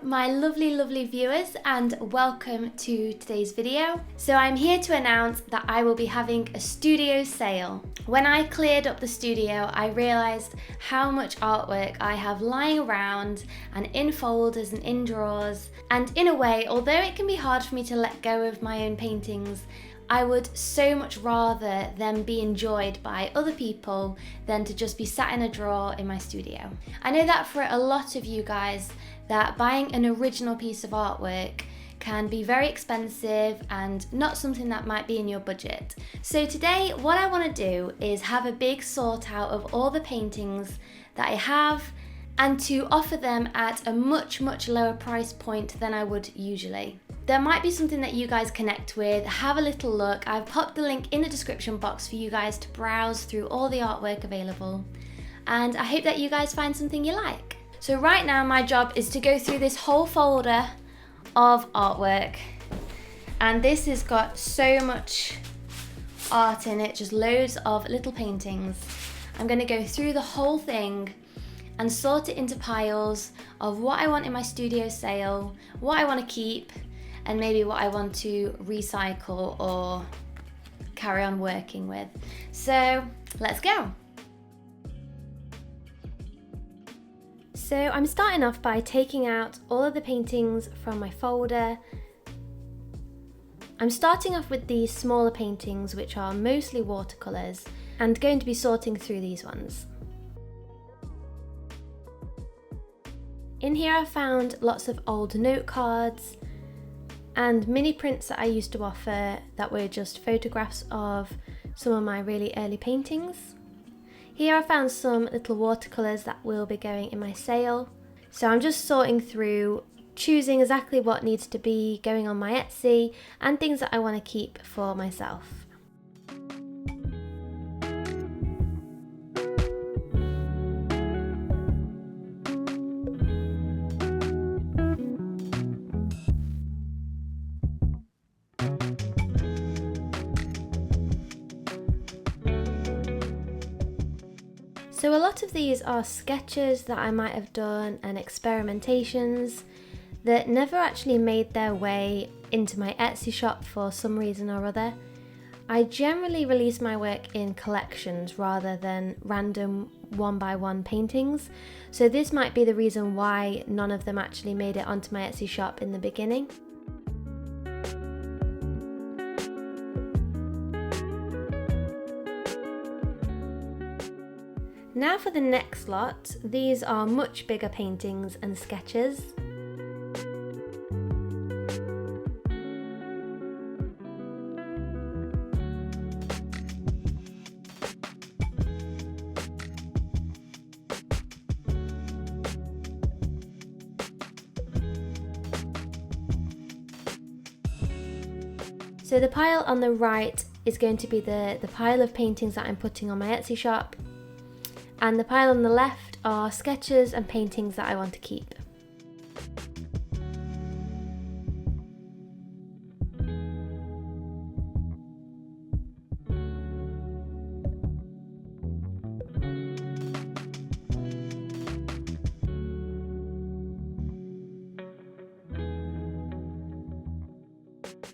my lovely viewers, and welcome to today's video. So I'm here to announce that I will be having a studio sale. When I cleared up the studio, I realised how much artwork I have lying around and in folders and in drawers, and in a way, although it can be hard for me to let go of my own paintings, I would so much rather them be enjoyed by other people than to just be sat in a drawer in my studio. I know that for a lot of you guys, that buying an original piece of artwork can be very expensive and not something that might be in your budget. So today, what I want to do is have a big sort out of all the paintings that I have and to offer them at a much lower price point than I would usually. There might be something that you guys connect with. Have a little look. I've popped the link in the description box for you guys to browse through all the artwork available. And I hope that you guys find something you like. So right now my job is to go through this whole folder of artwork. And this has got so much art in it, just loads of little paintings. I'm going to go through the whole thing and sort it into piles of what I want in my studio sale, what I want to keep, and maybe what I want to recycle or carry on working with. So let's go. So I'm starting off by taking out all of the paintings from my folder. I'm starting off with these smaller paintings, which are mostly watercolors, and going to be sorting through these ones. In here I found lots of old note cards and mini prints that I used to offer that were just photographs of some of my really early paintings. Here I found some little watercolors that will be going in my sale. So I'm just sorting through, choosing exactly what needs to be going on my Etsy and things that I want to keep for myself. So a lot of these are sketches that I might have done and experimentations that never actually made their way into my Etsy shop for some reason or other. I generally release my work in collections rather than random one-by-one paintings, so this might be the reason why none of them actually made it onto my Etsy shop in the beginning. Now for the next lot. These are much bigger paintings and sketches. So the pile on the right is going to be the pile of paintings that I'm putting on my Etsy shop. And the pile on the left are sketches and paintings that I want to keep.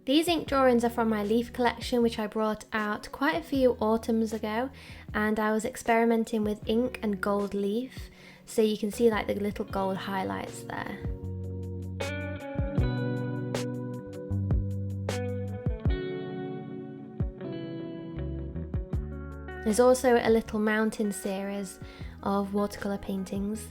These ink drawings are from my leaf collection, which I brought out quite a few autumns ago, and I was experimenting with ink and gold leaf, so you can see like the little gold highlights there. There's also a little mountain series of watercolour paintings.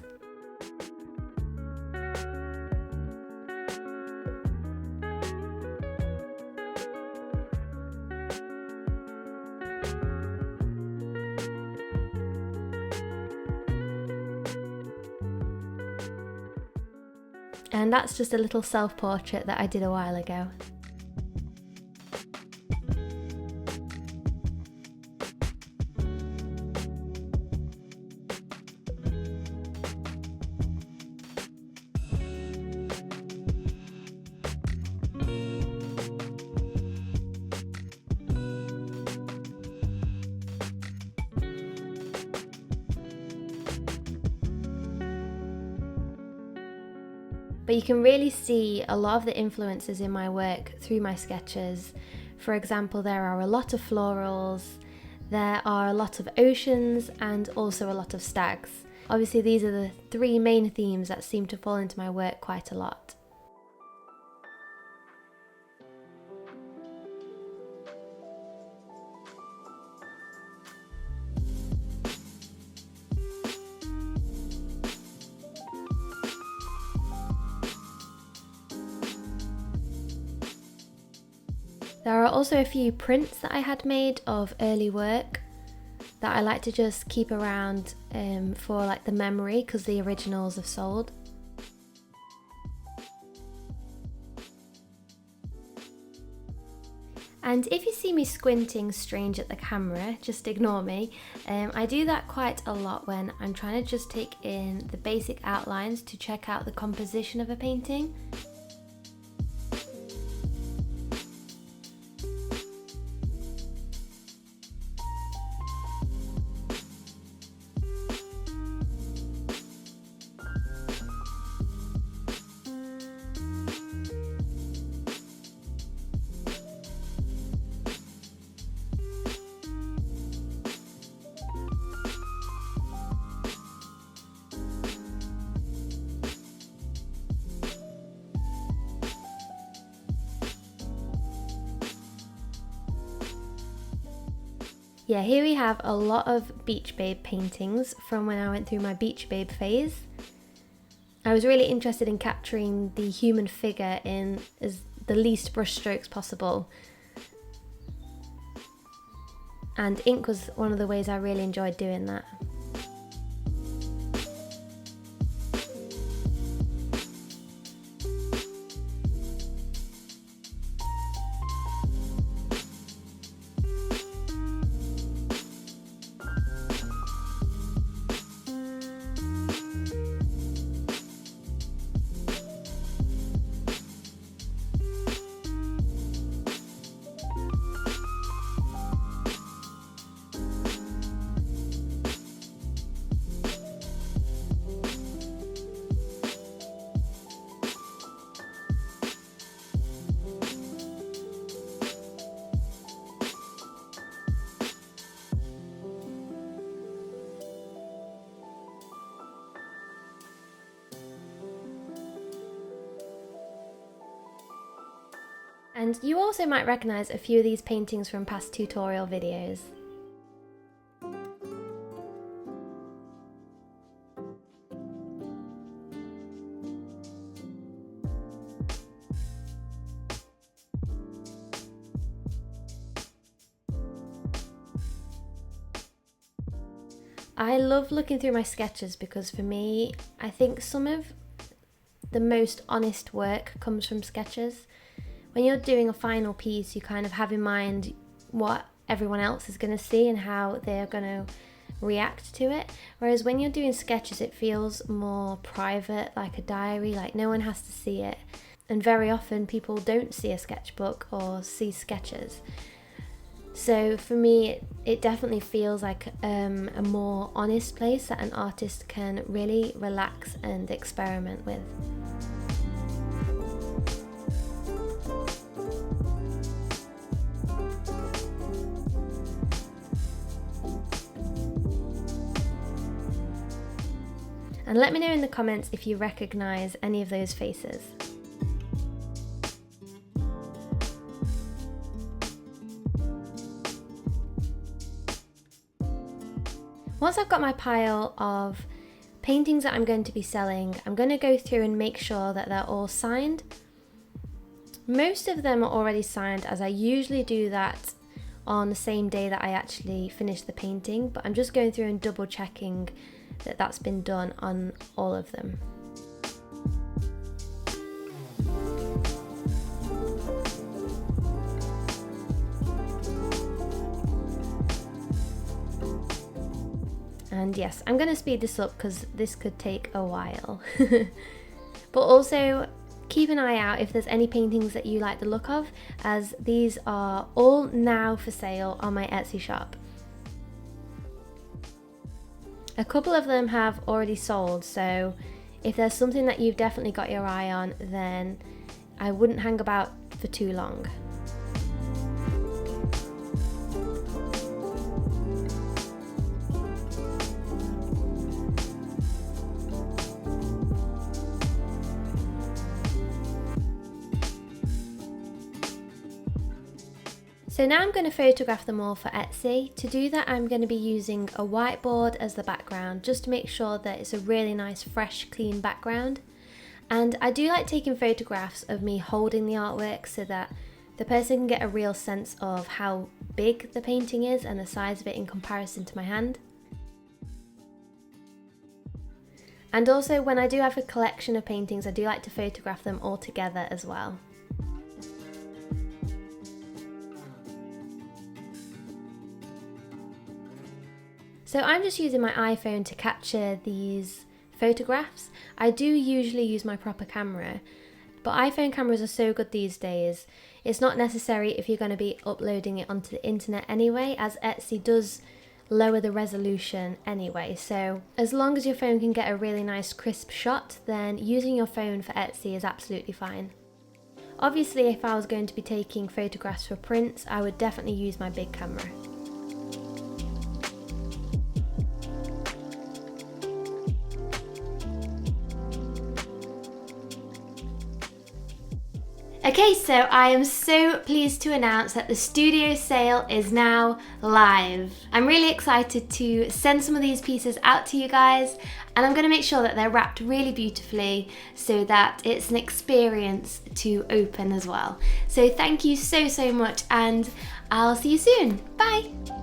And that's just a little self-portrait that I did a while ago. But you can really see a lot of the influences in my work through my sketches. For example, there are a lot of florals, there are a lot of oceans, and also a lot of stags. Obviously, these are the three main themes that seem to fall into my work quite a lot. There are also a few prints that I had made of early work that I like to just keep around for like the memory, because the originals have sold. And if you see me squinting strange at the camera, just ignore me. I do that quite a lot when I'm trying to just take in the basic outlines to check out the composition of a painting. Yeah, here we have a lot of Beach Babe paintings from when I went through my Beach Babe phase. I was really interested in capturing the human figure in as the least brush strokes possible. And ink was one of the ways I really enjoyed doing that. And you also might recognise a few of these paintings from past tutorial videos. I love looking through my sketches because for me, I think some of the most honest work comes from sketches. When you're doing a final piece, you kind of have in mind what everyone else is going to see and how they're going to react to it. Whereas when you're doing sketches, it feels more private, like a diary, like no one has to see it. And very often people don't see a sketchbook or see sketches. So for me, it definitely feels like a more honest place that an artist can really relax and experiment with. And let me know in the comments if you recognise any of those faces. Once I've got my pile of paintings that I'm going to be selling, I'm going to go through and make sure that they're all signed. Most of them are already signed, as I usually do that on the same day that I actually finish the painting, but I'm just going through and double checking that that's been done on all of them. And yes, I'm going to speed this up because this could take a while. But also keep an eye out if there's any paintings that you like the look of, as these are all now for sale on my Etsy shop. A couple of them have already sold, so If there's something that you've definitely got your eye on, then I wouldn't hang about for too long. So now I'm going to photograph them all for Etsy. To do that, I'm going to be using a whiteboard as the background, just to make sure that it's a really nice, fresh, clean background. And I do like taking photographs of me holding the artwork so that the person can get a real sense of how big the painting is and the size of it in comparison to my hand. And also, when I do have a collection of paintings, I do like to photograph them all together as well. So I'm just using my iPhone to capture these photographs. I do usually use my proper camera, but iPhone cameras are so good these days. It's not necessary if you're going to be uploading it onto the internet anyway, as Etsy does lower the resolution anyway. So as long as your phone can get a really nice crisp shot, then using your phone for Etsy is absolutely fine. Obviously, if I was going to be taking photographs for prints, I would definitely use my big camera. Okay, so I am so pleased to announce that the studio sale is now live. I'm really excited to send some of these pieces out to you guys, and I'm going to make sure that they're wrapped really beautifully so that it's an experience to open as well. So thank you so much, and I'll see you soon. Bye!